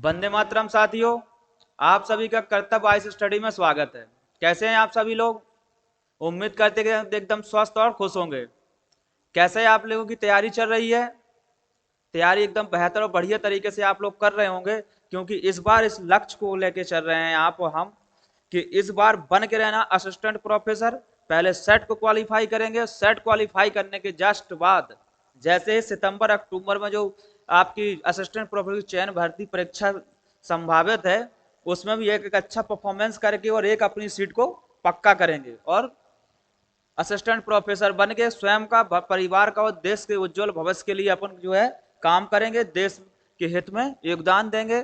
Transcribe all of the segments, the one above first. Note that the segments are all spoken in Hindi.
वंदे मातरम साथियों, आप सभी का कर्तव्य आइस स्टडी में स्वागत है। कैसे हैं आप सभी लोग? उम्मीद करते हैं कि एकदम स्वस्थ और खुश होंगे। कैसे आप लोगों की तैयारी चल रही है? तैयारी एकदम बेहतर और बढ़िया तरीके से आप लोग कर रहे होंगे, क्योंकि इस बार इस लक्ष्य को लेके चल रहे हैं आप और हम कि इस बार बन के रहना असिस्टेंट प्रोफेसर। पहले सेट को क्वालिफाई करेंगे, सेट क्वालिफाई करने के जस्ट बाद जैसे ही सितंबर अक्टूबर में जो आपकी असिस्टेंट प्रोफेसर चयन भर्ती परीक्षा संभावित है, उसमें भी एक अच्छा परफॉर्मेंस करके और एक अपनी सीट को पक्का करेंगे और असिस्टेंट प्रोफेसर बन के स्वयं का, परिवार का और देश के उज्जवल भविष्य के लिए अपन जो है काम करेंगे, देश के हित में योगदान देंगे।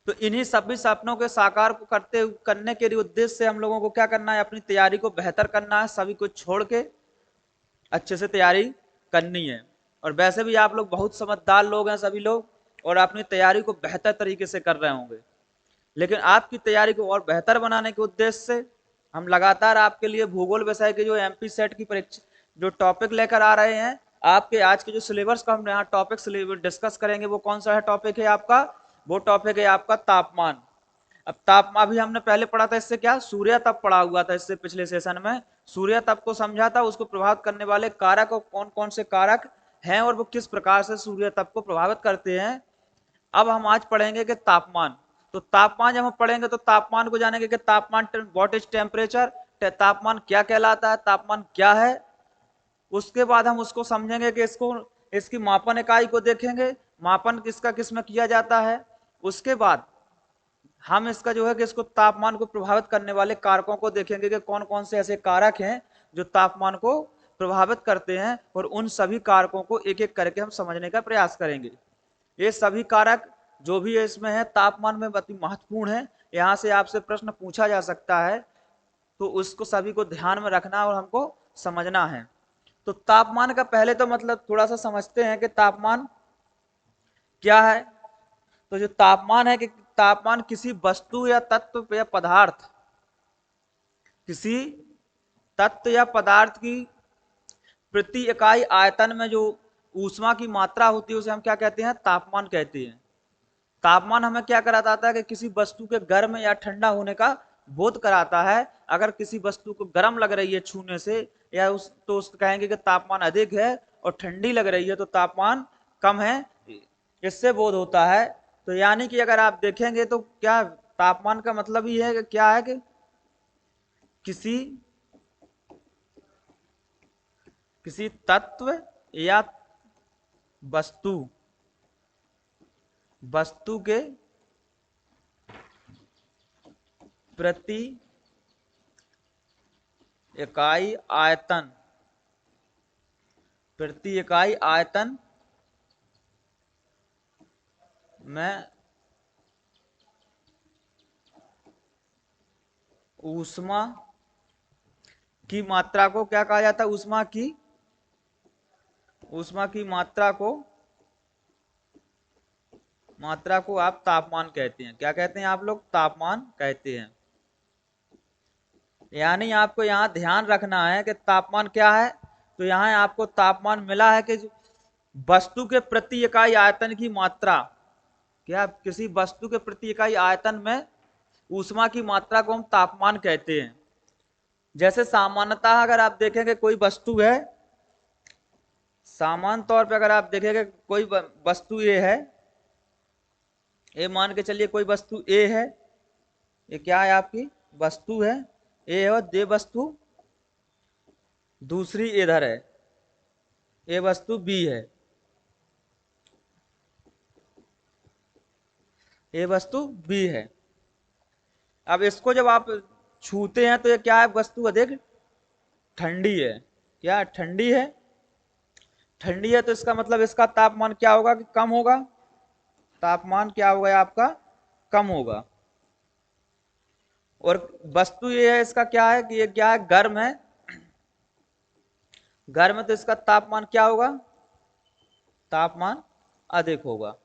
तो इन्हीं सभी सपनों के साकार को करने के लिए उद्देश्य से हम लोगों को क्या करना है, अपनी तैयारी को बेहतर करना है, सभी कुछ छोड़ के अच्छे से तैयारी करनी है। और वैसे भी आप लोग बहुत समझदार लोग हैं सभी लोग, और अपनी तैयारी को बेहतर तरीके से कर रहे होंगे। लेकिन आपकी तैयारी को और बेहतर बनाने के उद्देश्य से हम लगातार आपके लिए भूगोल विषय के जो एमपी सेट की परीक्षा जो टॉपिक लेकर आ रहे हैं, आपके आज के जो सिलेबस का हम यहाँ टॉपिक डिस्कस करेंगे, वो कौन सा है टॉपिक है आपका? वो टॉपिक है आपका तापमान। अब तापमान भी हमने पहले पढ़ा था, इससे क्या सूर्य तप पढ़ा हुआ था इससे पिछले सेशन में। सूर्य तप को समझा था, उसको प्रभावित करने वाले कारक और कौन कौन से कारक हैं और वो किस प्रकार से सूर्य तप को प्रभावित करते हैं। अब हम आज पढ़ेंगे कि तापमान। तो तापमान जब हम पढ़ेंगे तो तापमान को जानेंगे कि तापमान व्हाट इज टेम्परेचर, तापमान क्या कहलाता है, तापमान क्या है। उसके बाद हम उसको समझेंगे कि इसको इसकी मापन इकाई को देखेंगे, मापन किसका किस में किया जाता है। उसके बाद हम इसका जो है कि इसको तापमान को प्रभावित करने वाले कारकों को देखेंगे कि कौन कौन से ऐसे कारक हैं जो तापमान को प्रभावित करते हैं, और उन सभी कारकों को एक एक करके हम समझने का प्रयास करेंगे। ये सभी कारक जो भी इसमें है तापमान में अति महत्वपूर्ण है, यहाँ से आपसे प्रश्न पूछा जा सकता है, तो उसको सभी को ध्यान में रखना और हमको समझना है। तो तापमान का पहले तो मतलब थोड़ा सा समझते हैं कि तापमान क्या है। तो जो तापमान है कि तापमान किसी वस्तु या तत्व या पदार्थ, किसी तत्व या पदार्थ की प्रति इकाई आयतन में जो ऊष्मा की मात्रा होती है उसे हम क्या कहते हैं? तापमान कहते हैं। तापमान हमें क्या कराता है कि किसी वस्तु के गर्म या ठंडा होने का बोध कराता है। अगर किसी वस्तु को गर्म लग रही है छूने से या तो उसको कहेंगे कि तापमान अधिक है, और ठंडी लग रही है तो तापमान कम है, इससे बोध होता है। तो यानी कि अगर आप देखेंगे तो क्या तापमान का मतलब ही है कि क्या है कि किसी किसी तत्व या वस्तु वस्तु के प्रति इकाई आयतन, प्रति इकाई आयतन में ऊष्मा की मात्रा को क्या कहा जाता है? ऊष्मा की मात्रा को आप तापमान कहते हैं। क्या कहते हैं आप लोग? तापमान कहते हैं। यानी आपको यहाँ ध्यान रखना है कि तापमान क्या है। तो यहाँ आपको तापमान मिला है कि वस्तु के प्रति इकाई आयतन की मात्रा, क्या किसी वस्तु के प्रति इकाई आयतन में ऊष्मा की मात्रा को हम तापमान कहते हैं। जैसे सामान्यतः अगर आप देखेंगे कोई वस्तु है, सामान्य तौर पे अगर आप देखेंगे कोई वस्तु ए है, ए मान के चलिए कोई वस्तु ए है, ये क्या है? आपकी वस्तु है ए, और दे वस्तु दूसरी इधर है, ये वस्तु बी है, ये वस्तु बी है। अब इसको जब आप छूते हैं तो ये क्या है? वस्तु अधिक ठंडी है। क्या ठंडी है? ठंडी है तो इसका मतलब इसका तापमान क्या होगा कि कम होगा। तापमान क्या होगा आपका? कम होगा। और वस्तु ये है, इसका क्या है कि ये क्या है? गर्म है। गर्म है तो इसका तापमान क्या होगा? तापमान अधिक होगा।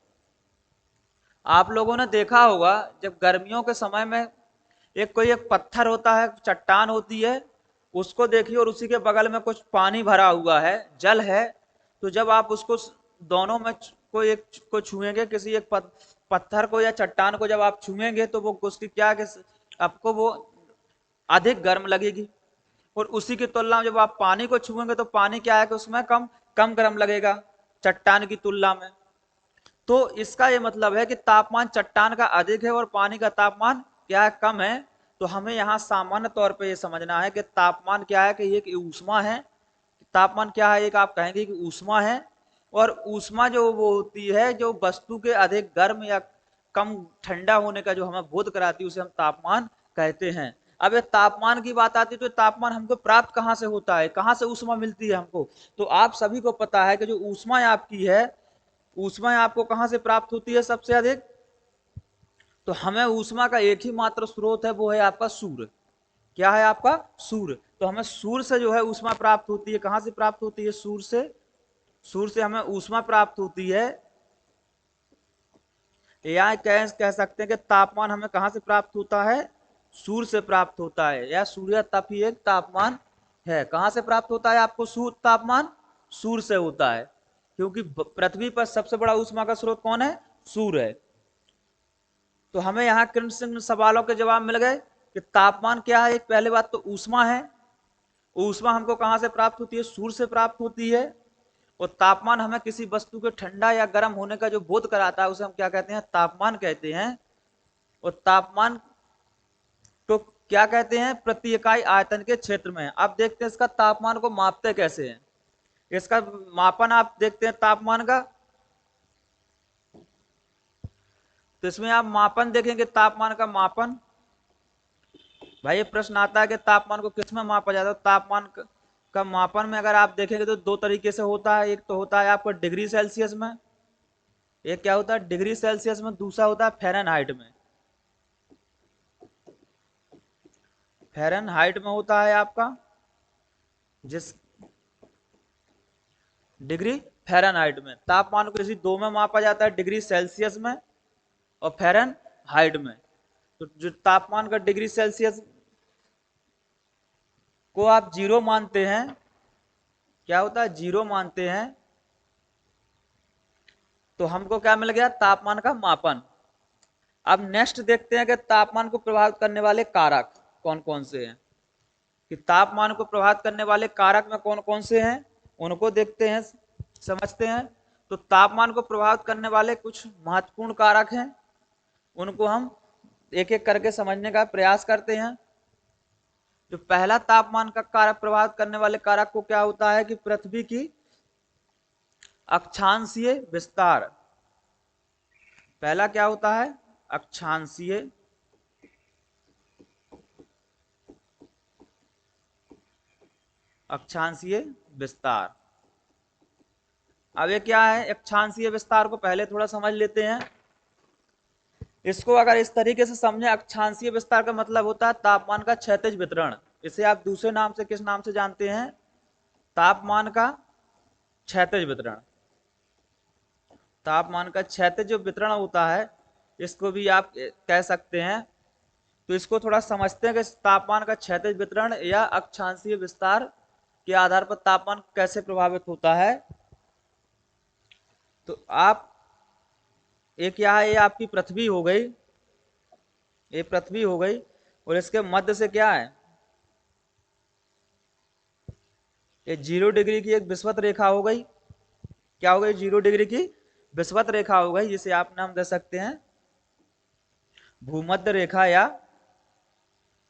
आप लोगों ने देखा होगा जब गर्मियों के समय में एक पत्थर होता है, चट्टान होती है, उसको देखिए और उसी के बगल में कुछ पानी भरा हुआ है, जल है। तो जब आप उसको दोनों में को एक को छुएंगे, किसी एक पत्थर को या चट्टान को जब आप छुएंगे तो वो उसकी क्या कि आपको वो अधिक गर्म लगेगी, और उसी की तुलना में जब आप पानी को छुएंगे तो पानी क्या है कि उसमें कम कम गर्म लगेगा चट्टान की तुलना में। तो इसका ये मतलब है कि तापमान चट्टान का अधिक है और पानी का तापमान क्या है, कम है। तो हमें यहाँ सामान्य तौर पे ये समझना है कि तापमान क्या है कि एक ऊष्मा है। तापमान क्या है, एक आप कहेंगे कि ऊष्मा है, और ऊष्मा जो वो होती है जो वस्तु के अधिक गर्म या कम ठंडा होने का जो हमें बोध कराती है उसे हम तापमान कहते हैं। अब ये तापमान की बात आती है तो तापमान हमको प्राप्त कहाँ से होता है, कहाँ से ऊष्मा मिलती है हमको। तो आप सभी को पता है कि जो ऊष्मा आपकी है, ऊष्मा आपको कहाँ से प्राप्त होती है सबसे अधिक। तो हमें ऊष्मा का एक ही मात्र स्रोत है, वो है आपका सूर्य। क्या है आपका, सूर्य। तो हमें सूर्य से जो है ऊष्मा प्राप्त होती है। कहां से प्राप्त होती है, सूर्य से। सूर्य से हमें ऊष्मा प्राप्त होती है। या कह सकते हैं कि तापमान हमें कहां से प्राप्त होता है, सूर्य से प्राप्त होता है। या सूर्य तप ही एक तापमान है। कहां से प्राप्त होता है आपको सूर्य तापमान, सूर्य से होता है, क्योंकि पृथ्वी पर सबसे बड़ा ऊष्मा का स्रोत कौन है, सूर्य है। तो हमें यहाँ किन सवालों के जवाब मिल गए कि तापमान क्या है, एक पहले बात तो ऊष्मा है। ऊष्मा हमको कहां से प्राप्त होती है, सूर्य से प्राप्त होती है। और तापमान हमें किसी वस्तु के ठंडा या गर्म होने का जो बोध कराता है उसे हम क्या कहते हैं, तापमान कहते हैं। और तापमान तो क्या कहते हैं, प्रति इकाई आयतन के क्षेत्र में। अब देखते हैं इसका तापमान को मापते कैसे हैं। इसका मापन आप देखते हैं तापमान का, तो इसमें आप मापन देखेंगे, तापमान का मापन। भाई ये प्रश्न आता है कि तापमान को किस में मापा जाता है। तापमान का मापन में अगर आप देखेंगे तो दो तरीके से होता है। एक तो होता है आपको डिग्री सेल्सियस में, एक क्या होता है डिग्री सेल्सियस में, दूसरा होता है फ़ारेनहाइट में। फ़ारेनहाइट में होता है आपका जिस डिग्री फ़ारेनहाइट में। तापमान को इसी दो में मापा जाता है, डिग्री सेल्सियस में और फ़ारेनहाइट में। तो जो तापमान का डिग्री सेल्सियस को आप जीरो मानते हैं, क्या होता है, जीरो मानते हैं, तो हमको क्या मिल गया, तापमान का मापन। अब नेक्स्ट देखते हैं कि तापमान को प्रभावित करने वाले कारक कौन कौन से हैं, कि तापमान को प्रभावित करने वाले कारक में कौन कौन से हैं, उनको देखते हैं, समझते हैं। तो तापमान को प्रभावित करने वाले कुछ महत्वपूर्ण कारक हैं, उनको हम एक एक करके समझने का प्रयास करते हैं। जो पहला तापमान का कारक प्रभावित करने वाले कारक को क्या होता है कि पृथ्वी की अक्षांशीय विस्तार। पहला क्या होता है, अक्षांशीय अक्षांशीय विस्तार। अब ये क्या है, अक्षांशीय विस्तार को पहले थोड़ा समझ लेते हैं। इसको अगर इस तरीके से समझें, अक्षांशीय विस्तार का मतलब होता है तापमान का क्षैतिज वितरण। इसे आप दूसरे नाम से किस नाम से जानते हैं, तापमान का क्षैतिज वितरण। तापमान का क्षैतिज जो वितरण होता है इसको भी आप कह सकते हैं। तो इसको थोड़ा समझते हैं कि तापमान का क्षैतिज वितरण या अक्षांशीय विस्तार के आधार पर तापमान कैसे प्रभावित होता है। तो आप एक यहाँ ये आपकी पृथ्वी हो गई, ये पृथ्वी हो गई, और इसके मध्य से क्या है, ये 0 डिग्री की एक विषुवत रेखा हो गई। क्या हो गई, 0 डिग्री की विषुवत रेखा हो गई, जिसे आप नाम दे सकते हैं भूमध्य रेखा या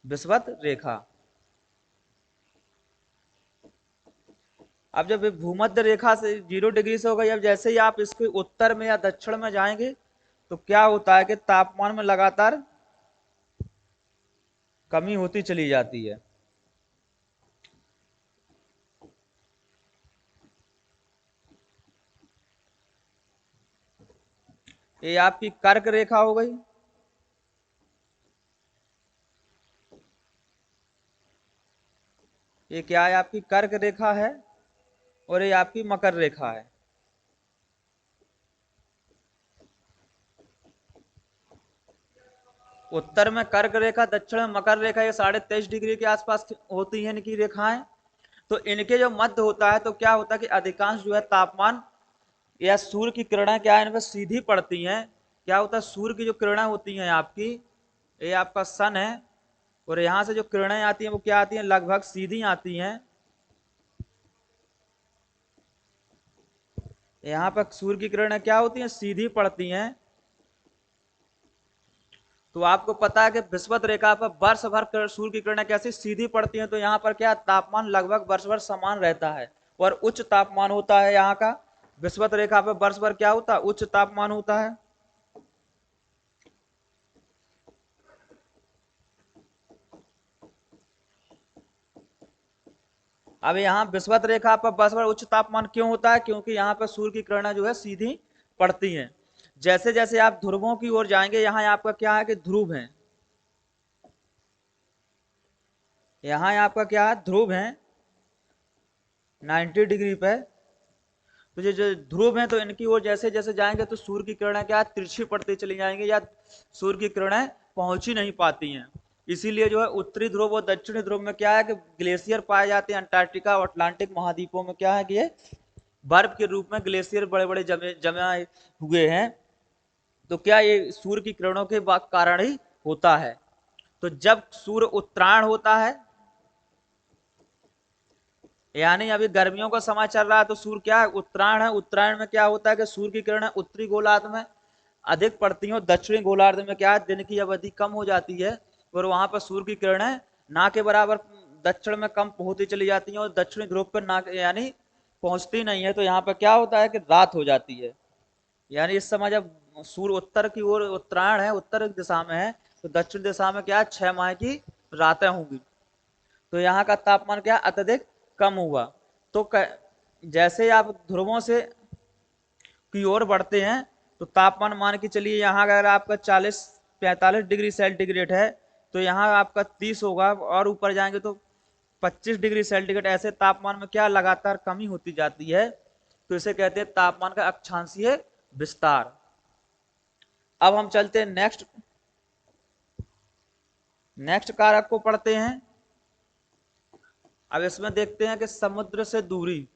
विषुवत रेखा। अब जब भूमध्य रेखा से 0 डिग्री से हो गई, अब जैसे ही आप इसके उत्तर में या दक्षिण में जाएंगे तो क्या होता है कि तापमान में लगातार कमी होती चली जाती है। ये आपकी कर्क रेखा हो गई, ये क्या है, आपकी कर्क रेखा है, और ये आपकी मकर रेखा है। उत्तर में कर्क रेखा, दक्षिण में मकर रेखा, ये 23.5 डिग्री के आसपास होती है इनकी रेखाएं। तो इनके जो मध्य होता है तो क्या होता है कि अधिकांश जो है तापमान या सूर्य की किरणें क्या है इन पर सीधी पड़ती हैं। क्या होता है, सूर्य की जो किरणें होती हैं आपकी, ये आपका सन है, और यहाँ से जो किरणें आती हैं वो क्या आती हैं, लगभग सीधी आती हैं। यहाँ पर सूर्य की किरणें क्या होती हैं, सीधी पड़ती हैं। तो आपको पता है कि विषुवत रेखा पर वर्ष भर सूर्य की किरणें कैसी सीधी पड़ती हैं, तो यहाँ पर क्या तापमान लगभग वर्ष भर समान रहता है और उच्च तापमान होता है यहाँ का। विषुवत रेखा पर वर्ष भर क्या होता है, उच्च तापमान होता है। अब यहाँ विषुवत रेखा पर वर्ष भर उच्च तापमान क्यों होता है, क्योंकि यहाँ पर सूर्य की किरणें जो है सीधी पड़ती हैं। जैसे जैसे आप ध्रुवों की ओर जाएंगे, यहाँ आपका क्या है कि ध्रुव है, यहाँ आपका क्या है, ध्रुव है 90 डिग्री पे। तो ये जो ध्रुव हैं तो इनकी ओर जैसे जैसे जाएंगे तो सूर्य की किरणें क्या है, तिरछी पड़ती चली जाएंगी या सूर्य की किरणें पहुंच ही नहीं पाती हैं। इसीलिए जो है उत्तरी ध्रुव और दक्षिणी ध्रुव में क्या है कि ग्लेशियर पाए जाते हैं। अंटार्कटिका और अटलांटिक महाद्वीपों में क्या है कि ये बर्फ के रूप में ग्लेशियर बड़े बड़े जमे जमे हुए हैं। तो क्या ये सूर्य की किरणों के कारण ही होता है। तो जब सूर्य उत्तरायण होता है, यानी अभी गर्मियों का समय चल रहा है, तो सूर्य क्या है, उत्तरायण है। उत्तरायण में क्या होता है कि सूर्य की किरणें उत्तरी गोलार्ध में अधिक पड़ती हैं और दक्षिणी गोलार्ध में क्या है, दिन की अवधि कम हो जाती है और वहां पर सूर्य की किरणें ना के बराबर दक्षिण में कम होती चली जाती हैं और दक्षिणी ध्रुव पर ना यानी पहुंचती नहीं है। तो यहाँ पर क्या होता है कि रात हो जाती है। यानी इस समय जब सूर्य उत्तर की ओर उत्तरायण है, उत्तर दिशा में है, तो दक्षिण दिशा में क्या है, 6 माह की रातें होंगी। तो यहाँ का तापमान क्या अत्यधिक कम हुआ। तो जैसे आप ध्रुवों से की ओर बढ़ते हैं तो तापमान मान के चलिए, यहाँ अगर आपका 40-45 डिग्री सेंटीग्रेड है तो यहाँ आपका 30 होगा, और ऊपर जाएंगे तो 25 डिग्री सेंटीग्रेड। ऐसे तापमान में क्या लगातार कमी होती जाती है। तो इसे कहते हैं तापमान का अक्षांशीय विस्तार। अब हम चलते हैं नेक्स्ट कारक को पढ़ते हैं। अब इसमें देखते हैं कि समुद्र से दूरी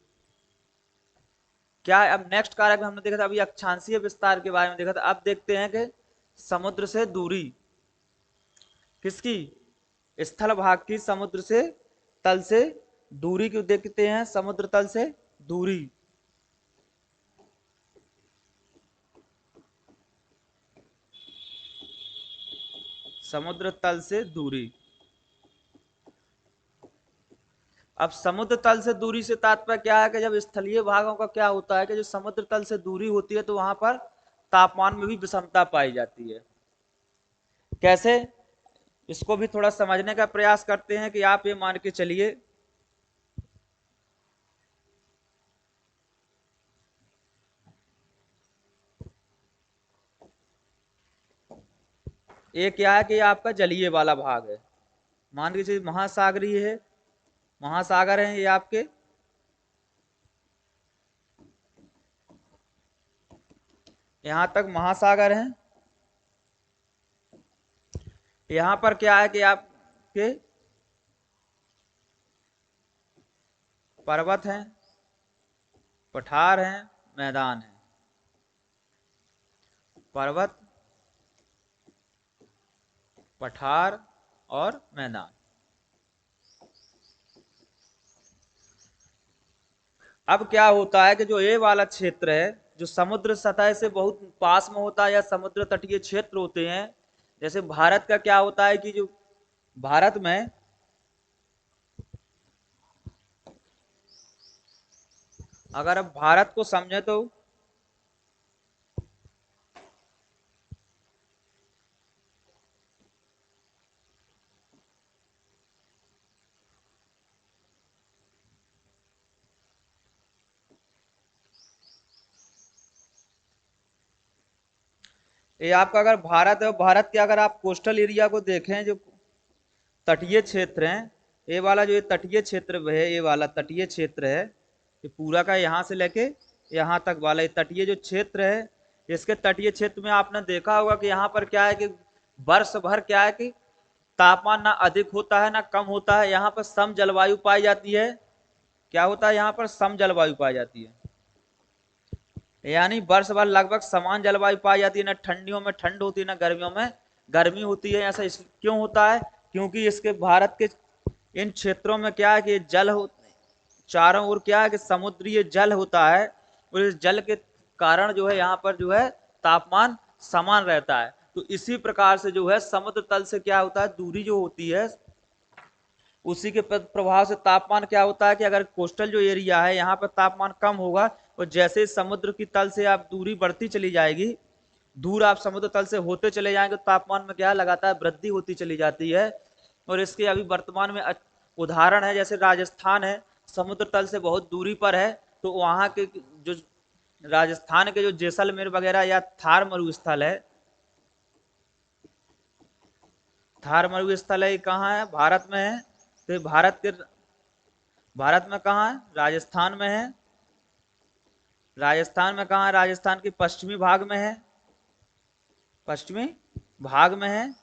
क्या है। अब नेक्स्ट कारक में हमने देखा था, अभी अक्षांशीय विस्तार के बारे में देखा था। अब देखते हैं कि समुद्र से दूरी किसकी, स्थल भाग की। समुद्र से तल से दूरी क्यों देखते हैं, समुद्र तल से दूरी। समुद्र तल से दूरी। अब समुद्र तल से दूरी से तात्पर्य क्या है कि जब स्थलीय भागों का क्या होता है कि जो समुद्र तल से दूरी होती है तो वहां पर तापमान में भी विषमता पाई जाती है। कैसे, इसको भी थोड़ा समझने का प्रयास करते हैं कि आप ये मान के चलिए ये क्या है कि आपका जलीय वाला भाग है। मान के चलिए महासागरीय है, महासागर हैं ये आपके। यहां तक महासागर हैं। यहां पर क्या है कि आपके पर्वत हैं, पठार हैं, मैदान हैं। पर्वत, पठार और मैदान। अब क्या होता है कि जो ये वाला क्षेत्र है जो समुद्र सतह से बहुत पास में होता है या समुद्र तटीय क्षेत्र होते हैं, जैसे भारत का क्या होता है कि जो भारत में अगर अब भारत को समझे तो ये आपका अगर भारत है, भारत के अगर आप कोस्टल एरिया को देखें, जो तटीय क्षेत्र हैं, ये वाला जो ये तटीय क्षेत्र है, ये वाला तटीय क्षेत्र है, ये पूरा का यहाँ से लेके यहाँ तक वाला ये तटीय जो क्षेत्र है, इसके तटीय क्षेत्र में आपने देखा होगा कि यहाँ पर क्या है कि वर्ष भर क्या है कि तापमान ना अधिक होता है ना कम होता है। यहाँ पर सम जलवायु पाई जाती है। क्या होता है, यहाँ पर सम जलवायु पाई जाती है। यानी वर्ष भर लगभग समान जलवायु पाई जाती है, ना ठंडियों में ठंड होती है ना गर्मियों में गर्मी होती है। ऐसा क्यों होता है? क्योंकि इसके भारत के इन क्षेत्रों में क्या है कि जल हो, चारों ओर क्या है कि समुद्रीय जल होता है, और इस जल के कारण जो है यहाँ पर जो है तापमान समान रहता है। तो इसी प्रकार से जो है समुद्र तल से क्या होता है, दूरी जो होती है उसी के प्रभाव से तापमान क्या होता है कि अगर कोस्टल जो एरिया है यहाँ पर तापमान कम होगा, और जैसे समुद्र की तल से आप दूरी बढ़ती चली जाएगी, दूर आप समुद्र तल से होते चले जाएंगे, तो तापमान में क्या लगातार वृद्धि होती चली जाती है। और इसके अभी वर्तमान में उदाहरण है, जैसे राजस्थान है, समुद्र तल से बहुत दूरी पर है, तो वहाँ के जो राजस्थान के जो जैसलमेर वगैरह या थार मरुस्थल है, थार मरुस्थल है, ये कहाँ है? भारत में है। तो भारत में कहाँ है? राजस्थान में है। राजस्थान में कहाँ है? राजस्थान के पश्चिमी भाग में है, पश्चिमी भाग में है।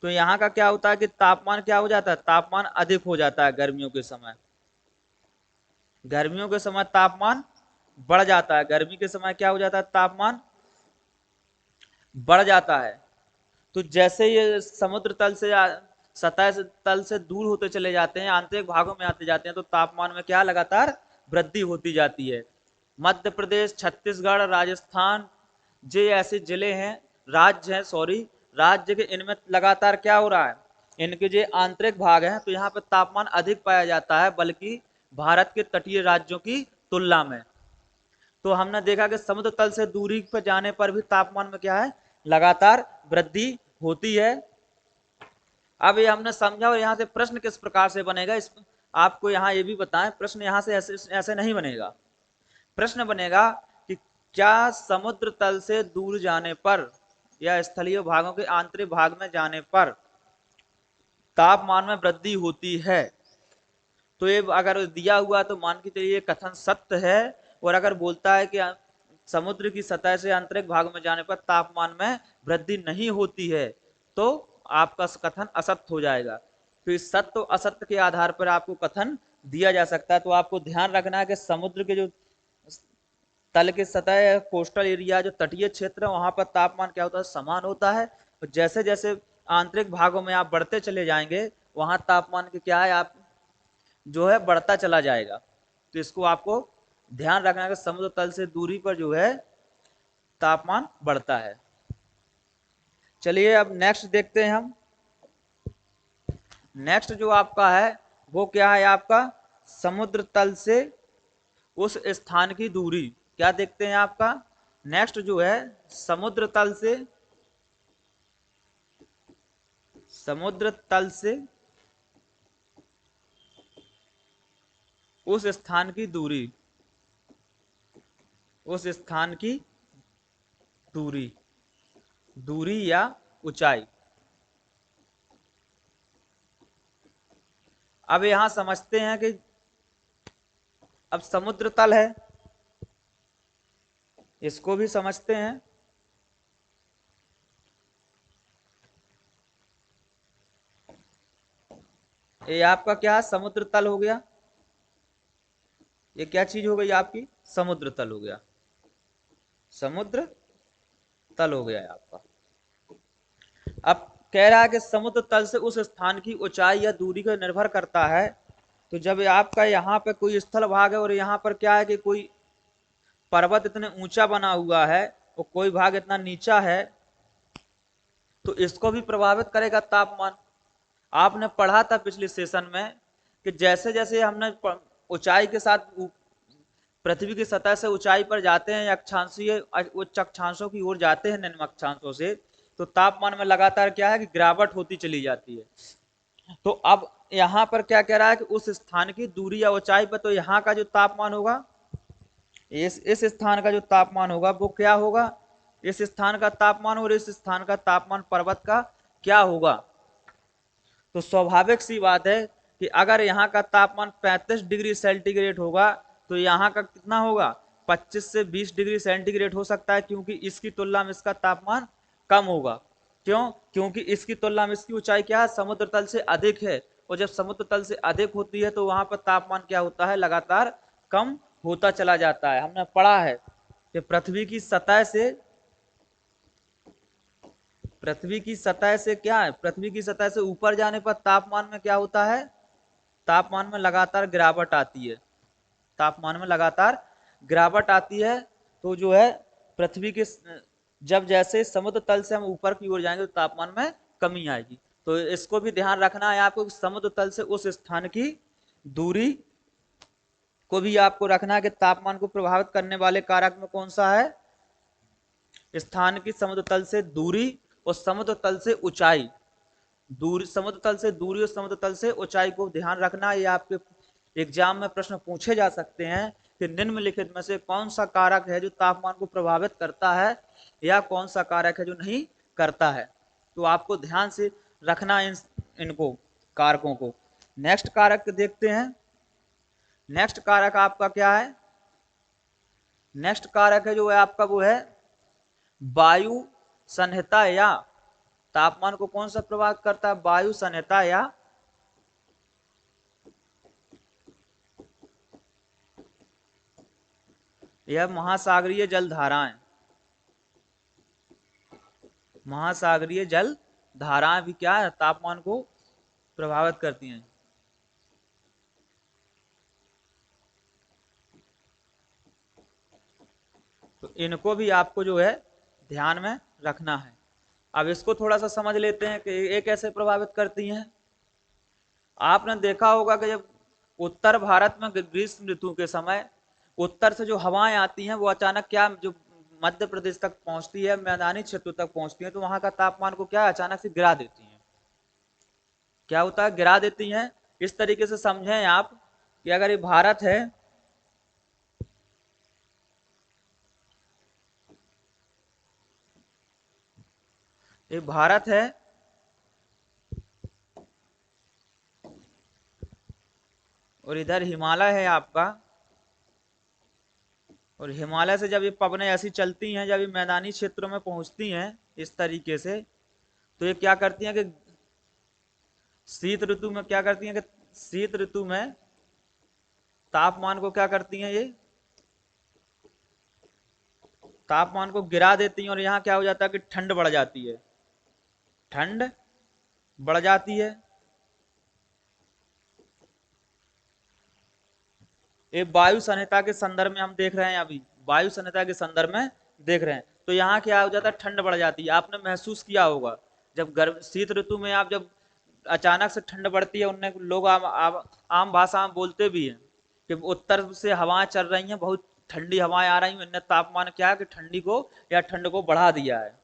तो यहाँ का क्या होता है कि तापमान क्या हो जाता है, तापमान अधिक हो जाता है गर्मियों के समय। गर्मियों के समय तापमान बढ़ जाता है, गर्मी के समय क्या हो जाता है, तापमान बढ़ जाता है। तो जैसे ये समुद्र तल से सतह से तल से दूर होते चले जाते हैं, आंतरिक भागों में आते जाते हैं, तो तापमान में क्या लगातार वृद्धि होती जाती है। मध्य प्रदेश, छत्तीसगढ़, राजस्थान, ये ऐसे जिले हैं, राज्य हैं, सॉरी, राज्य के, इनमें लगातार क्या हो रहा है, इनके जो आंतरिक भाग हैं, तो यहाँ पर तापमान अधिक पाया जाता है, बल्कि भारत के तटीय राज्यों की तुलना में। तो हमने देखा कि समुद्र तल से दूरी पर जाने पर भी तापमान में क्या है, लगातार वृद्धि होती है। अब ये हमने समझा, और यहाँ से प्रश्न किस प्रकार से बनेगा, इस आपको यहाँ ये भी बताएं, प्रश्न यहाँ से ऐसे ऐसे नहीं बनेगा। प्रश्न बनेगा कि क्या समुद्र तल से दूर जाने पर या स्थलीय भागों के आंतरिक भाग में जाने पर तापमान में वृद्धि होती है? तो ये अगर दिया हुआ तो मान के चलिए कथन सत्य है, और अगर बोलता है कि समुद्र की सतह से आंतरिक भाग में जाने पर तापमान में वृद्धि नहीं होती है, तो आपका कथन असत्य हो जाएगा। तो इस सत्य और असत्य के आधार पर आपको कथन दिया जा सकता है। तो आपको ध्यान रखना है कि समुद्र के जो तल की सतह, कोस्टल एरिया, जो तटीय क्षेत्र है, वहां पर तापमान क्या होता है, समान होता है। और जैसे जैसे आंतरिक भागों में आप बढ़ते चले जाएंगे, वहां तापमान के क्या है, आप जो है बढ़ता चला जाएगा। तो इसको आपको ध्यान रखना है कि समुद्र तल से दूरी पर जो है तापमान बढ़ता है। चलिए अब नेक्स्ट देखते हैं हम। नेक्स्ट जो आपका है वो क्या है, आपका समुद्र तल से उस स्थान की दूरी। क्या देखते हैं आपका नेक्स्ट जो है, समुद्र तल से, समुद्र तल से उस स्थान की दूरी, उस स्थान की दूरी, दूरी या ऊंचाई। अब यहां समझते हैं कि अब समुद्र तल है, इसको भी समझते हैं। ये आपका क्या है, समुद्र तल हो गया। ये क्या चीज हो गई आपकी, समुद्र तल हो गया, समुद्र तल हो गया है आपका। अब कह रहा है कि समुद्र तल से उस स्थान की ऊंचाई या दूरी को निर्भर करता है। तो जब आपका यहाँ पे कोई स्थल भाग है और यहाँ पर क्या है कि कोई पर्वत इतने ऊंचा बना हुआ है और कोई भाग इतना नीचा है, तो इसको भी प्रभावित करेगा तापमान। आपने पढ़ा था पिछले सेशन में कि जैसे जैसे हमने ऊंचाई के साथ पृथ्वी की सतह से ऊंचाई पर जाते हैं, अक्षांशीय उच्च अक्षांशों की ओर जाते हैं निम्न अक्षांशों से, तो तापमान में लगातार क्या है कि गिरावट होती चली जाती है। तो अब यहाँ पर क्या कह रहा है कि उस स्थान की दूरी या ऊंचाई पर, तो यहाँ का जो तापमान होगा, इस स्थान का जो तापमान होगा वो क्या होगा, इस स्थान का तापमान और इस स्थान का तापमान पर्वत का क्या होगा। तो स्वाभाविक सी बात है कि अगर यहाँ का तापमान 35 डिग्री सेंटीग्रेड होगा, तो यहाँ का कितना होगा, 25 से 20 डिग्री सेंटीग्रेड हो सकता है, क्योंकि इसकी तुलना में इसका तापमान कम होगा। क्यों? क्योंकि इसकी तुलना में इसकी ऊंचाई क्या है, समुद्र तल से अधिक है, और जब समुद्र तल से अधिक होती है तो वहां पर तापमान क्या होता है, लगातार कम होता चला जाता है। हमने पढ़ा है कि पृथ्वी की सतह से क्या है, पृथ्वी की सतह से ऊपर जाने पर तापमान में क्या होता है, तापमान में लगातार गिरावट आती है, तापमान में लगातार गिरावट आती है। तो जो है पृथ्वी के जब जैसे समुद्र तल से हम ऊपर की ओर जाएंगे तो तापमान में कमी आएगी। तो इसको भी ध्यान रखना है आपको, समुद्र तल से उस स्थान की दूरी को भी आपको रखना है कि तापमान को प्रभावित करने वाले कारक में कौन सा है, स्थान की समुद्र तल से दूरी और समुद्र तल से ऊंचाई, दूरी समुद्र तल से दूरी और समुद्र तल से ऊंचाई को ध्यान रखना। ये आपके एग्जाम में प्रश्न पूछे जा सकते हैं कि निम्नलिखित में से कौन सा कारक है जो तापमान को प्रभावित करता है या कौन सा कारक है जो नहीं करता है। तो आपको ध्यान से रखना इनको कारकों को। नेक्स्ट कारक देखते हैं। नेक्स्ट कारक आपका क्या है, नेक्स्ट कारक है जो है आपका वो है वायु संहिता या तापमान को कौन सा प्रभावित करता है, वायु संहिता या महासागरीय जलधाराएं। महासागरीय जल धाराएं भी क्या है, तापमान को प्रभावित करती हैं। तो इनको भी आपको जो है ध्यान में रखना है। अब इसको थोड़ा सा समझ लेते हैं कि ये कैसे प्रभावित करती हैं। आपने देखा होगा कि जब उत्तर भारत में ग्रीष्म ऋतु के समय उत्तर से जो हवाएं आती हैं वो अचानक क्या जो मध्य प्रदेश तक पहुंचती है, मैदानी क्षेत्रों तक पहुंचती है, तो वहां का तापमान को क्या अचानक से गिरा देती हैं। क्या होता है, गिरा देती हैं। इस तरीके से समझें आप कि अगर ये भारत है, ये भारत है और इधर हिमालय है आपका, और हिमालय से जब ये पवनें ऐसी चलती हैं, जब ये मैदानी क्षेत्रों में पहुंचती हैं इस तरीके से, तो ये क्या करती हैं कि शीत ऋतु में क्या करती हैं कि शीत ऋतु में तापमान को क्या करती हैं, ये तापमान को गिरा देती हैं और यहाँ क्या हो जाता है कि ठंड बढ़ जाती है, ठंड बढ़ जाती है। ये वायु संहिता के संदर्भ में हम देख रहे हैं, अभी वायु संहिता के संदर्भ में देख रहे हैं। तो यहाँ क्या हो जाता है, ठंड बढ़ जाती है। आपने महसूस किया होगा जब गर्म शीत ऋतु में आप जब अचानक से ठंड बढ़ती है, उनने लोग आम भाषा में बोलते भी हैं कि उत्तर से हवाएं चल रही हैं, बहुत ठंडी हवाएं आ रही हैं, इनने तापमान क्या है कि ठंडी को या ठंड को बढ़ा दिया है।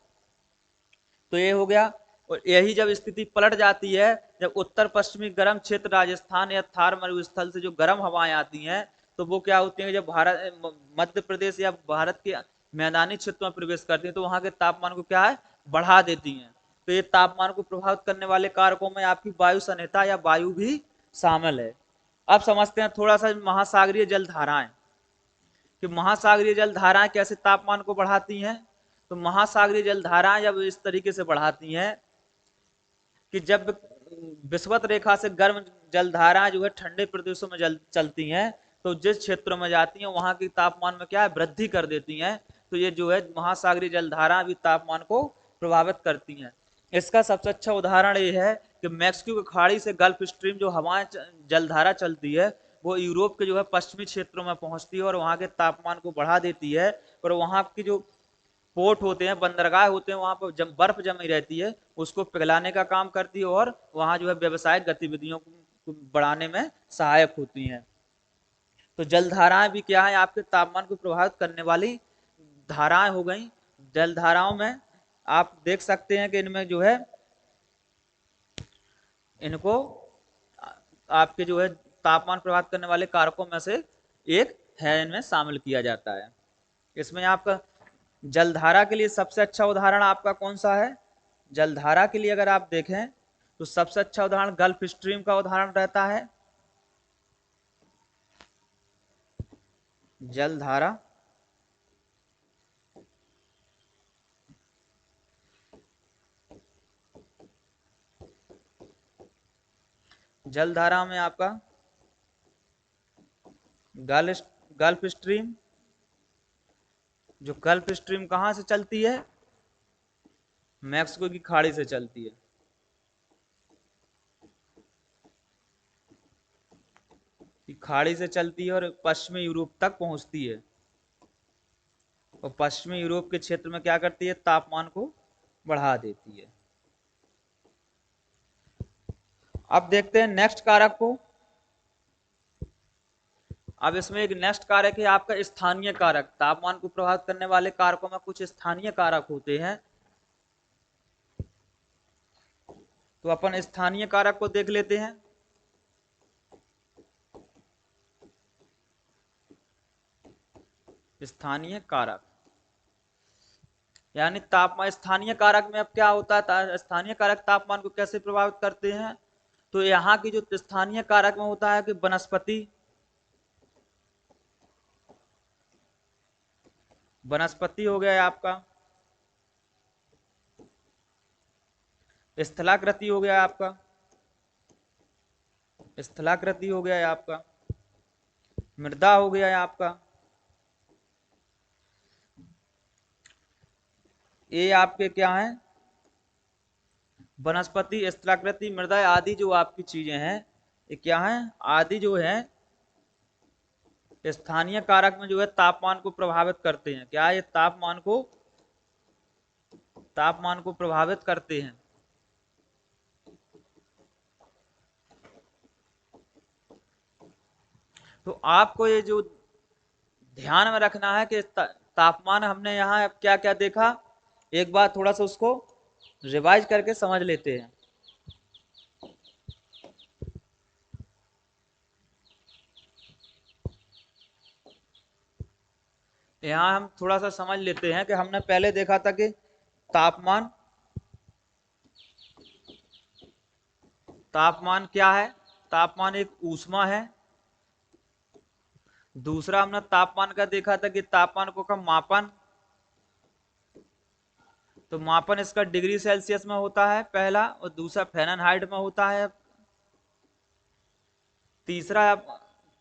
तो ये हो गया। और यही जब स्थिति पलट जाती है, जब उत्तर पश्चिमी गर्म क्षेत्र राजस्थान या थार मरुस्थल से जो गर्म हवाएं आती हैं, तो वो क्या होती हैं, जब भारत मध्य प्रदेश या भारत के मैदानी क्षेत्रों में प्रवेश करती हैं तो वहां के तापमान को क्या है, बढ़ा देती हैं। तो ये तापमान को प्रभावित करने वाले कारकों में आपकी वायु संहिता या वायु भी शामिल है। अब समझते हैं थोड़ा सा महासागरीय जलधाराएं, कि महासागरीय जलधाराएं कैसे तापमान को बढ़ाती हैं। तो महासागरीय जलधाराएं जब इस तरीके से बढ़ाती हैं कि जब विषुवत रेखा से गर्म जलधाराएं जो है ठंडे प्रदेशों में चलती हैं, तो जिस क्षेत्रों में जाती हैं वहां की तापमान में क्या है, वृद्धि कर देती हैं। तो ये जो है महासागरीय जलधारा भी तापमान को प्रभावित करती हैं। इसका सबसे अच्छा उदाहरण ये है कि मैक्सिको की खाड़ी से गल्फ स्ट्रीम जो हवाएं जलधारा चलती है, वो यूरोप के जो है पश्चिमी क्षेत्रों में पहुंचती है और वहां के तापमान को बढ़ा देती है। और वहां की जो पोर्ट होते हैं, बंदरगाह होते हैं, वहां पर जब बर्फ जमी रहती है उसको पिघलाने का काम करती है और वहां जो है व्यवसायिक गतिविधियों को बढ़ाने में सहायक होती हैं। तो जलधाराएं भी क्या है, आपके तापमान को प्रभावित करने वाली धाराएं हो गई। जलधाराओं में आप देख सकते हैं कि इनमें जो है इनको आपके जो है तापमान प्रभावित करने वाले कारकों में से एक है, इनमें शामिल किया जाता है। इसमें आपका जलधारा के लिए सबसे अच्छा उदाहरण आपका कौन सा है, जलधारा के लिए अगर आप देखें तो सबसे अच्छा उदाहरण गल्फ स्ट्रीम का उदाहरण रहता है। जलधारा जलधारा में आपका गल्फ स्ट्रीम, जो गल्फ स्ट्रीम कहाँ से चलती है? मैक्सिको की खाड़ी से चलती है। कि खाड़ी से चलती है और पश्चिमी यूरोप तक पहुंचती है, और पश्चिमी यूरोप के क्षेत्र में क्या करती है? तापमान को बढ़ा देती है। अब देखते हैं नेक्स्ट कारक को। अब इसमें एक नेक्स्ट कारक है आपका स्थानीय कारक। तापमान को प्रभावित करने वाले कारकों में कुछ स्थानीय कारक होते हैं। तो अपन स्थानीय कारक को देख लेते हैं। स्थानीय कारक यानी तापमान। स्थानीय कारक में अब क्या होता है? स्थानीय कारक तापमान को कैसे प्रभावित करते हैं? तो यहाँ की जो स्थानीय कारक में होता है कि वनस्पति हो गया आपका, स्थलाकृति हो गया आपका, स्थलाकृति हो गया आपका, मृदा हो गया आपका, ये आपके क्या है? वनस्पति, स्थलाकृति, मृदा आदि जो आपकी चीजें हैं ये क्या है? आदि जो है स्थानीय कारक में जो है तापमान को प्रभावित करते हैं। क्या? ये तापमान को प्रभावित करते हैं। तो आपको ये जो ध्यान में रखना है कि तापमान हमने यहाँ क्या क्या देखा, एक बार थोड़ा सा उसको रिवाइज करके समझ लेते हैं। यहाँ हम थोड़ा सा समझ लेते हैं कि हमने पहले देखा था कि तापमान क्या है? तापमान एक ऊष्मा है। दूसरा हमने तापमान का देखा था कि तापमान को का मापन, तो मापन इसका डिग्री सेल्सियस में होता है पहला, और दूसरा फ़ारेनहाइट में होता है। तीसरा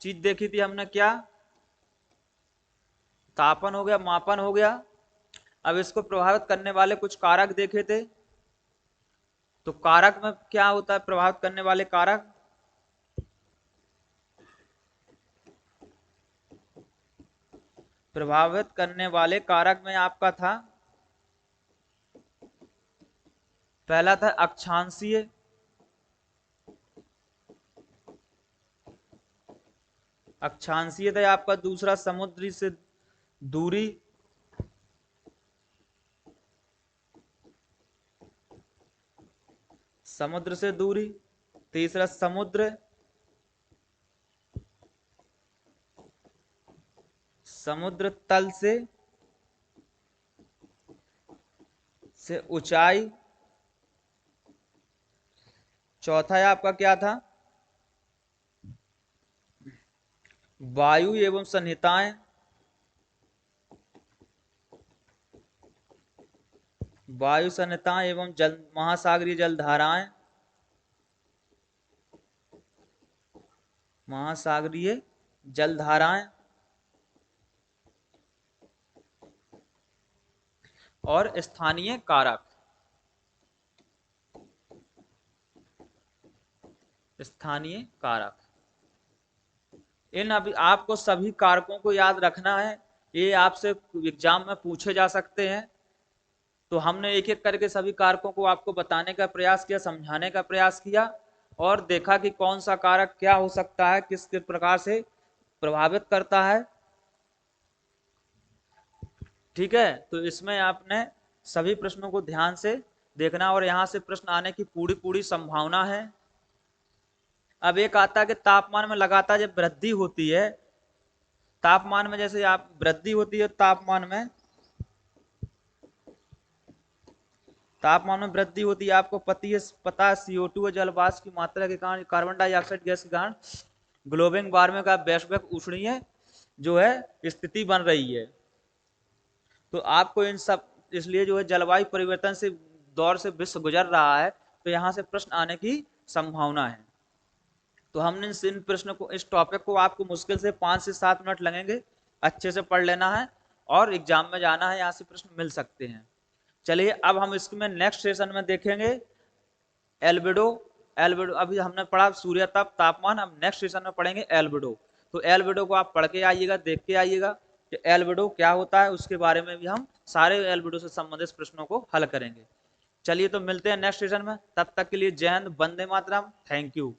चीज देखी थी हमने क्या? तापन हो गया, मापन हो गया। अब इसको प्रभावित करने वाले कुछ कारक देखे थे। तो कारक में क्या होता है? प्रभावित करने वाले कारक, में आपका था, पहला था अक्षांशीय, था आपका। दूसरा समुद्री से दूरी, समुद्र से दूरी। तीसरा समुद्र तल से ऊंचाई। चौथा है आपका क्या था? वायु एवं संहिताएं, एवं महासागरीय जलधाराएं, और स्थानीय कारक। इन अभी आपको सभी कारकों को याद रखना है, ये आपसे एग्जाम में पूछे जा सकते हैं। तो हमने एक एक करके सभी कारकों को आपको बताने का प्रयास किया, समझाने का प्रयास किया, और देखा कि कौन सा कारक क्या हो सकता है, किस प्रकार से प्रभावित करता है। ठीक है, तो इसमें आपने सभी प्रश्नों को ध्यान से देखना, और यहाँ से प्रश्न आने की पूरी पूरी संभावना है। अब एक आता है कि तापमान में लगातार जब वृद्धि होती है, तापमान में जैसे आप वृद्धि होती है, तापमान में वृद्धि होती है, आपको पता है CO2 जल वाष्प की मात्रा के कारण, कार्बन डाइऑक्साइड गैस के कारण ग्लोबल वार्मिंग का वैश्विक उष्णीय जो है स्थिति बन रही है। तो आपको इन सब, इसलिए जो है जलवायु परिवर्तन से दौर से विश्व गुजर रहा है, तो यहाँ से प्रश्न आने की संभावना है। तो हमने इन प्रश्न को, इस टॉपिक को आपको मुश्किल से 5 से 7 मिनट लगेंगे, अच्छे से पढ़ लेना है। और एग्जाम में जाना है, यहाँ से प्रश्न मिल सकते हैं। चलिए अब हम इसमें नेक्स्ट सेशन में देखेंगे एल्बिडो। एल्बिडो अभी हमने पढ़ा सूर्य ताप तापमान, अब नेक्स्ट सेशन में पढ़ेंगे एल्बिडो। तो एल्बिडो को आप पढ़ के आइएगा, देख के आइएगा कि एल्बिडो क्या होता है, उसके बारे में भी हम सारे एल्बिडो से संबंधित प्रश्नों को हल करेंगे। चलिए तो मिलते हैं नेक्स्ट सेशन में, तब तक के लिए जय हिंद, वंदे मातरम, थैंक यू।